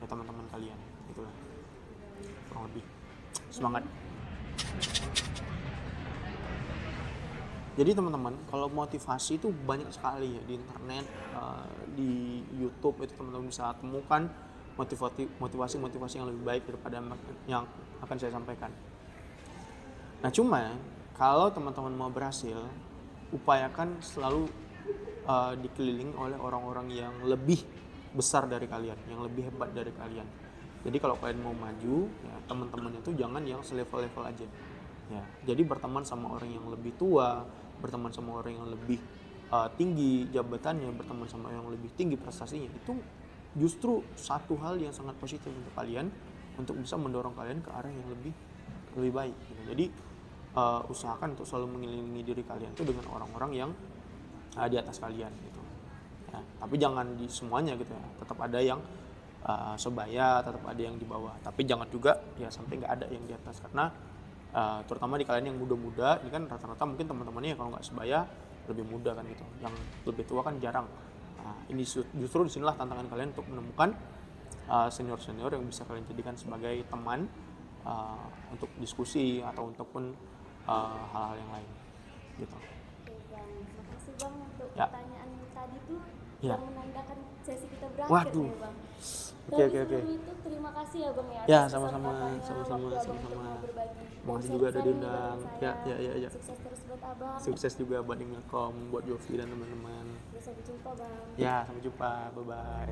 teman-teman kalian. Itulah kurang lebih. Semangat. Jadi teman-teman, kalau motivasi itu banyak sekali ya di internet, di YouTube itu teman-teman bisa temukan motivasi yang lebih baik daripada yang akan saya sampaikan. Nah, cuma kalau teman-teman mau berhasil, upayakan selalu dikelilingi oleh orang-orang yang lebih besar dari kalian, yang lebih hebat dari kalian. Jadi kalau kalian mau maju, ya teman-temannya itu jangan yang selevel-level aja. Ya, jadi berteman sama orang yang lebih tua, berteman sama orang yang lebih tinggi jabatannya, berteman sama orang yang lebih tinggi prestasinya, itu justru satu hal yang sangat positif untuk kalian, untuk bisa mendorong kalian ke arah yang lebih baik gitu. Jadi usahakan untuk selalu mengelilingi diri kalian itu dengan orang-orang yang di atas kalian gitu ya. Tapi jangan di semuanya gitu ya, tetap ada yang sebaya, tetap ada yang di bawah, tapi jangan juga ya sampai nggak ada yang di atas. Karena terutama di kalian yang muda-muda, ini kan rata-rata mungkin teman-temannya kalau nggak sebaya lebih muda kan gitu, yang lebih tua kan jarang. Nah, ini justru disinilah tantangan kalian untuk menemukan senior-senior yang bisa kalian jadikan sebagai teman untuk diskusi atau untukpun hal-hal yang lain gitu. Oke Bang, makasih Bang untuk Ya. pertanyaan yang tadi tuh Ya. yang menandakan sesi kita berakhir. Waduh. Ya Bang. Oke. Sebelum itu terima kasih ya Bang ya. Ya, atas sama-sama, kesempatannya, sama-sama, waktu Abang sama-sama. untuk mau berbagi. Makasih Dan juga udah sharing-sharing diundang. di belakang Ya. saya. Sukses terus buat Abang. Sukses juga buat Imilkom, buat Yofi dan teman-teman. Sampai jumpa Bang. Ya, sampai jumpa. Bye-bye.